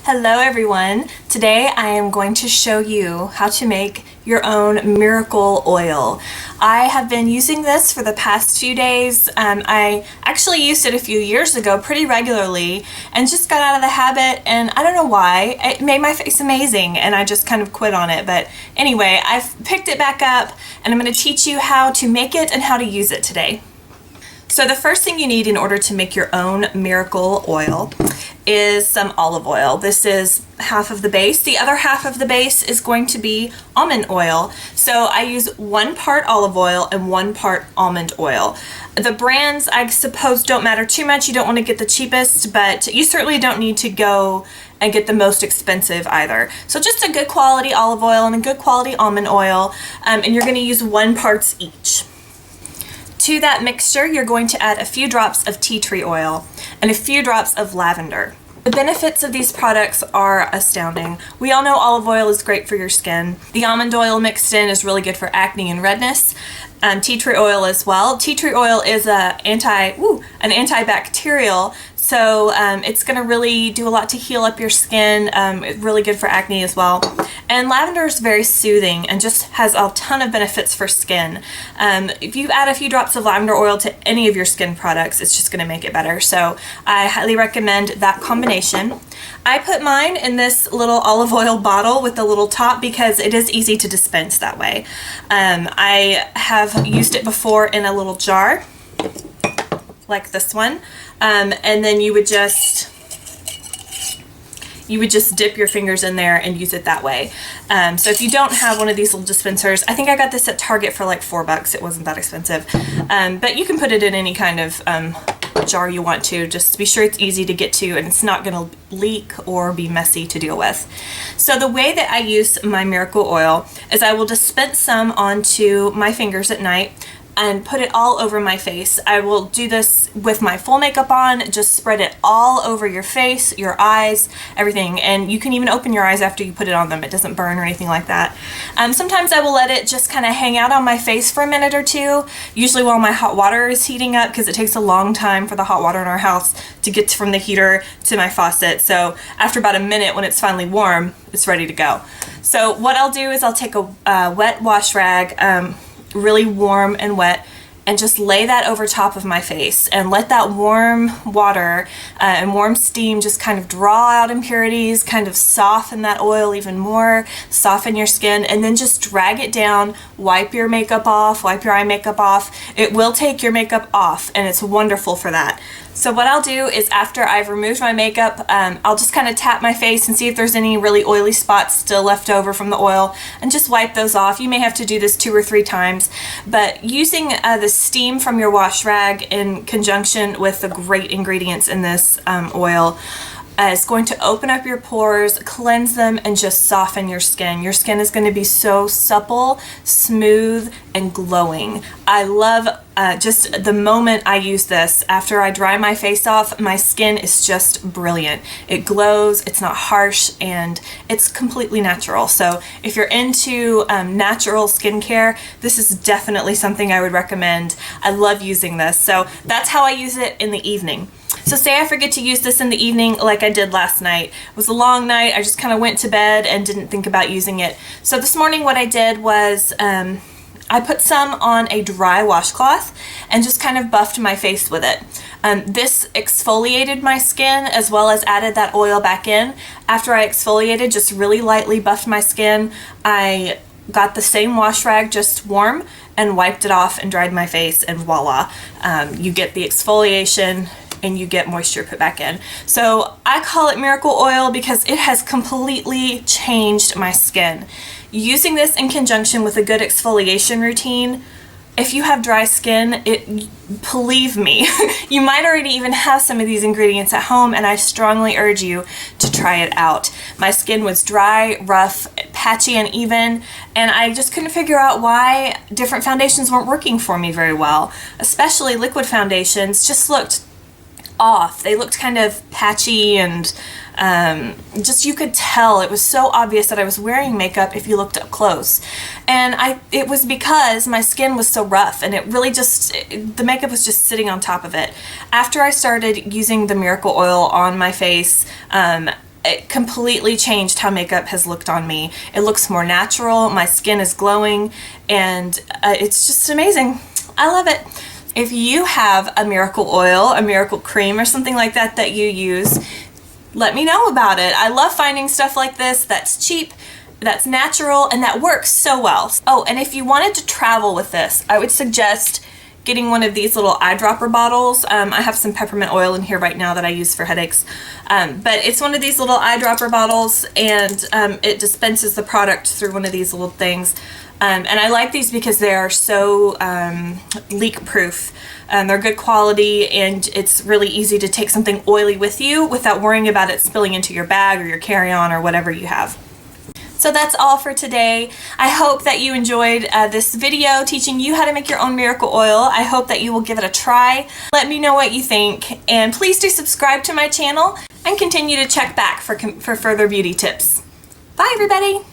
Hello everyone. Today I am going to show you how to make your own miracle oil. I have been using this for the past few days. I actually used it a few years ago pretty regularly and just got out of the habit, and I don't know why. It made my face amazing and I just kind of quit on it. But anyway, I've picked it back up and I'm going to teach you how to make it and how to use it today. So the first thing you need in order to make your own miracle oil is some olive oil. This is half of the base. The other half of the base is going to be almond oil. So I use 1 part olive oil and 1 part almond oil. The brands, I suppose, don't matter too much. You don't want to get the cheapest, but you certainly don't need to go and get the most expensive either. So just a good quality olive oil and a good quality almond oil, and you're going to use 1 parts each. To that mixture, you're going to add a few drops of tea tree oil and a few drops of lavender. The benefits of these products are astounding. We all know olive oil is great for your skin. The almond oil mixed in is really good for acne and redness. Tea tree oil as well. Tea tree oil is an antibacterial, so it's going to really do a lot to heal up your skin. It's really good for acne as well. And lavender is very soothing and just has a ton of benefits for skin. If you add a few drops of lavender oil to any of your skin products, it's just going to make it better. So I highly recommend that combination. I put mine in this little olive oil bottle with the little top because it is easy to dispense that way. I have used it before in a little jar like this one, and then you would just dip your fingers in there and use it that way. So if you don't have one of these little dispensers, I think I got this at Target for like $4. It wasn't that expensive, but you can put it in any kind of jar you want to. Just be sure it's easy to get to and it's not going to leak or be messy to deal with. So the way that I use my miracle oil is I will dispense some onto my fingers at night and put it all over my face. I will do this with my full makeup on, just spread it all over your face, your eyes, everything. And you can even open your eyes after you put it on them. It doesn't burn or anything like that. Sometimes I will let it just kind of hang out on my face for a minute or two, usually while my hot water is heating up, because it takes a long time for the hot water in our house to get from the heater to my faucet. So after about a minute, when it's finally warm, it's ready to go. So what I'll do is I'll take a wet wash rag, really warm and wet, and just lay that over top of my face and let that warm water and warm steam just kind of draw out impurities, kind of soften that oil even more, soften your skin, and then just drag it down, wipe your makeup off, wipe your eye makeup off. It will take your makeup off and it's wonderful for that. So what I'll do is after I've removed my makeup, I'll just kind of tap my face and see if there's any really oily spots still left over from the oil and just wipe those off. You may have to do this 2 or 3 times, but using the steam from your wash rag in conjunction with the great ingredients in this oil is going to open up your pores, cleanse them, and just soften your skin. Your skin is going to be so supple, smooth, and glowing. I love just the moment I use this. After I dry my face off, my skin is just brilliant. It glows, it's not harsh, and it's completely natural. So if you're into natural skincare, this is definitely something I would recommend. I love using this. So that's how I use it in the evening. So say I forget to use this in the evening like I did last night. It was a long night. I just kind of went to bed and didn't think about using it. So this morning what I did was I put some on a dry washcloth and just kind of buffed my face with it. This exfoliated my skin as well as added that oil back in. After I exfoliated, just really lightly buffed my skin, I got the same wash rag, just warm, and wiped it off and dried my face, and voila. You get the exfoliation and you get moisture put back in. So I call it miracle oil because it has completely changed my skin. Using this in conjunction with a good exfoliation routine, if you have dry skin, believe me, you might already even have some of these ingredients at home, and I strongly urge you to try it out. My skin was dry, rough, patchy, uneven, and I just couldn't figure out why different foundations weren't working for me very well. Especially liquid foundations just looked off. They looked kind of patchy and just you could tell it was so obvious that I was wearing makeup if you looked up close. And it was because my skin was so rough and it really just, the makeup was just sitting on top of it. After I started using the miracle oil on my face, it completely changed how makeup has looked on me. It looks more natural, my skin is glowing, and it's just amazing. I love it. If you have a miracle oil, a miracle cream, or something like that that you use, let me know about it. I love finding stuff like this that's cheap, that's natural, and that works so well. Oh, and if you wanted to travel with this, I would suggest getting one of these little eyedropper bottles. I have some peppermint oil in here right now that I use for headaches. But it's one of these little eyedropper bottles, and it dispenses the product through one of these little things. And I like these because they are so leak proof. They're good quality, and it's really easy to take something oily with you without worrying about it spilling into your bag or your carry-on or whatever you have. So that's all for today. I hope that you enjoyed this video teaching you how to make your own miracle oil. I hope that you will give it a try. Let me know what you think, and please do subscribe to my channel and continue to check back for further beauty tips. Bye everybody!